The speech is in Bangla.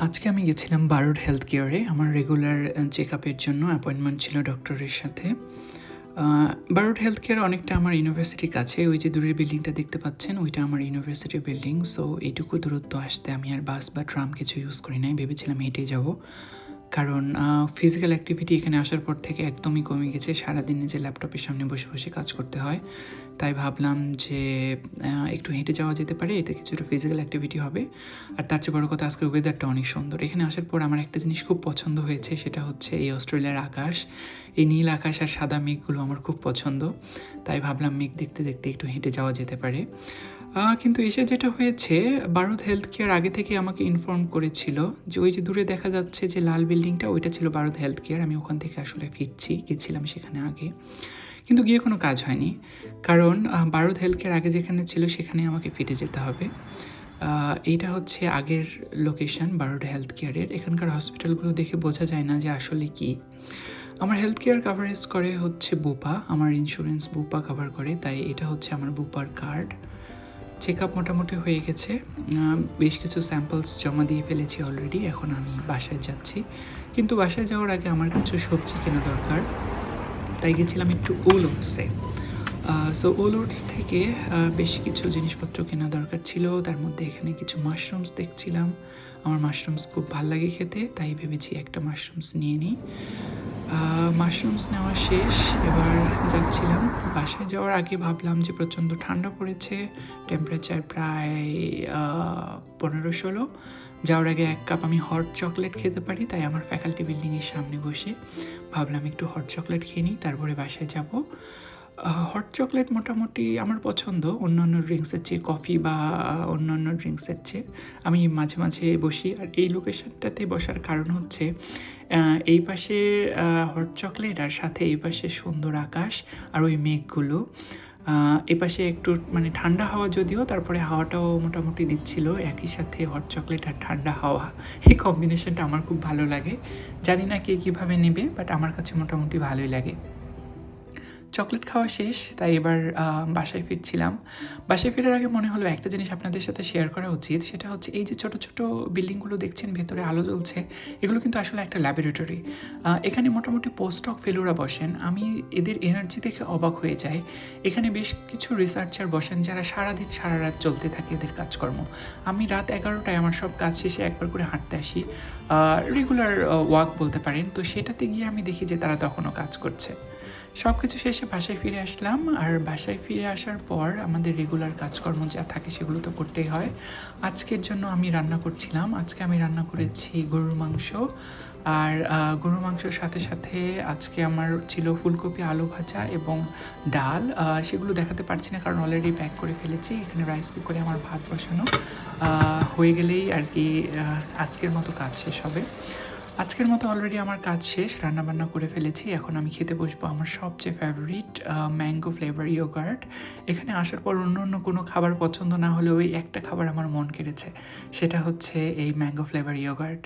আজকে আমি গেছিলাম বারুড হেলথ কেয়ারে আমার রেগুলার চেক আপের জন্য অ্যাপয়েন্টমেন্ট ছিল ডক্টরের সাথে। বারুড হেলথ কেয়ার অনেকটা আমার ইউনিভার্সিটির কাছে, ওই যে দূরের বিল্ডিংটা দেখতে পাচ্ছেন ওইটা আমার ইউনিভার্সিটির বিল্ডিং। সো এইটুকু দূরত্ব আসতে আমি আর বাস বা ট্রাম কিছু ইউজ করি নাই, ভেবেছিলাম হেঁটে যাব। কারণ ফিজিক্যাল অ্যাক্টিভিটি এখানে আসার পর থেকে একদমই কমে গেছে, সারাদিন যে ল্যাপটপের সামনে বসে বসে কাজ করতে হয়। তাই ভাবলাম যে একটু হেঁটে যাওয়া যেতে পারে, এতে কিছুটা ফিজিক্যাল অ্যাক্টিভিটি হবে। আর তার চেয়ে বড় কথা, আজকের ওয়েদারটা অনেক সুন্দর। এখানে আসার পর আমার একটা জিনিস খুব পছন্দ হয়েছে, সেটা হচ্ছে এই অস্ট্রেলিয়ার আকাশ। এই নীল আকাশ আর সাদা মেঘগুলো আমার খুব পছন্দ। তাই ভাবলাম মেঘ দেখতে দেখতে একটু হেঁটে যাওয়া যেতে পারে। কিন্তু এসে যেটা হয়েছে, বারুদ হেলথ কেয়ার আগে থেকে আমাকে ইনফর্ম করেছিল যে ওই যে দূরে দেখা যাচ্ছে যে লাল বিল্ডিংটা, ওইটা ছিল বারুদ হেলথ কেয়ার। আমি ওখান থেকে আসলে ফিরছি, গেছিলাম সেখানে আগে, কিন্তু গিয়ে কোনো কাজ হয়নি। কারণ বারুদ হেলথ কেয়ার আগে যেখানে ছিল সেখানে আমাকে ফিরে যেতে হবে। এইটা হচ্ছে আগের লোকেশন বারুড হেলথ কেয়ারের। এখানকার হসপিটালগুলো দেখে বোঝা যায় না যে আসলে কি। আমার হেলথ কেয়ার কাভারেজ করে হচ্ছে বুপা, আমার ইন্স্যুরেন্স বুপা কভার করে, তাই এটা হচ্ছে আমার বুপার কার্ড। চেক আপ মোটামুটি হয়ে গেছে, বেশ কিছু স্যাম্পলস জমা দিয়ে ফেলেছি অলরেডি। এখন আমি বাসায় যাচ্ছি, কিন্তু বাসায় যাওয়ার আগে আমার কিছু সবজি কেনা দরকার, তাই গেছিলাম একটু ওলোটসে। সো ওলোটস থেকে বেশ কিছু জিনিসপত্র কেনা দরকার ছিল। তার মধ্যে এখানে কিছু মাশরুমস দেখছিলাম, আমার মাশরুমস খুব ভালো লাগে খেতে, তাই ভেবেছি একটা মাশরুমস নিয়ে নিই। মাশরুমস নেওয়া শেষ, এবার যাচ্ছিলাম। বাসায় যাওয়ার আগে ভাবলাম যে প্রচণ্ড ঠান্ডা পড়েছে, টেম্পারেচার প্রায় 15-16। যাওয়ার আগে এক কাপ আমি হট চকলেট খেতে পারি, তাই আমার ফ্যাকাল্টি বিল্ডিংয়ের সামনে বসে ভাবলাম একটু হট চকলেট খেয়ে নিই, তারপরে বাসায় যাব। হট চকলেট মোটামুটি আমার পছন্দ, অন্যান্য ড্রিঙ্কসের চেয়ে, কফি বা অন্যান্য ড্রিঙ্কসের চেয়ে। আমি মাঝে মাঝে বসি, আর এই লোকেশনটাতে বসার কারণ হচ্ছে এই পাশে হট চকলেট, আর সাথে এই পাশে সুন্দর আকাশ আর ওই মেঘগুলো। এ পাশে একটু মানে ঠান্ডা হাওয়া যদিও, তারপরে হাওয়াটাও মোটামুটি দিচ্ছিল, একই সাথে হট চকলেট আর ঠান্ডা হাওয়া, এই কম্বিনেশনটা আমার খুব ভালো লাগে। জানি না কে কীভাবে নেবে, বাট আমার কাছে মোটামুটি ভালোই লাগে। চকলেট খাওয়া শেষ, তাই এবার বাসায় ফিরছিলাম। বাসায় ফেরার আগে মনে হলো একটা জিনিস আপনাদের সাথে শেয়ার করা উচিত, সেটা হচ্ছে এই যে ছোটো ছোটো বিল্ডিংগুলো দেখছেন ভেতরে আলো জ্বলছে, এগুলো কিন্তু আসলে একটা ল্যাবরেটরি। এখানে মোটামুটি পোস্টডক ফেলোরা বসেন, আমি এদের এনার্জি দেখে অবাক হয়ে যাই। এখানে বেশ কিছু রিসার্চার বসেন যারা সারাদিন সারা রাত চলতে থাকে এদের কাজকর্ম। আমি রাত 11টায় আমার সব কাজ শেষে একবার করে হাঁটতে আসি, রেগুলার ওয়াক বলতে পারেন। তো সেটাতে গিয়ে আমি দেখি যে তারা তখনও কাজ করছে। সব কিছু শেষে বাসায় ফিরে আসলাম, আর বাসায় ফিরে আসার পর আমাদের রেগুলার কাজকর্ম যা থাকে সেগুলো তো করতেই হয়। আজকের জন্য আমি রান্না করছিলাম, আজকে আমি রান্না করেছি গরুর মাংস। আর গরুর মাংসর সাথে সাথে আজকে আমার ছিল ফুলকপি আলু ভাজা এবং ডাল। সেগুলো দেখাতে পারছি না কারণ অলরেডি প্যাক করে ফেলেছি। এখানে রাইস কুকারে আমার ভাত বসানো হয়ে গেলেই আর কি আজকের মতো কাজ শেষ হবে। আজকের মতো অলরেডি আমার কাজ শেষ, রান্নাবান্না করে ফেলেছি। এখন আমি খেতে বসবো আমার সবচেয়ে ফেভারিট ম্যাঙ্গো ফ্লেভার ইয়োগার্ট। এখানে আসার পর অন্য কোনো খাবার পছন্দ না হলেও ওই একটা খাবার আমার মন কেড়েছে, সেটা হচ্ছে এই ম্যাঙ্গো ফ্লেভার ইয়োগার্ট।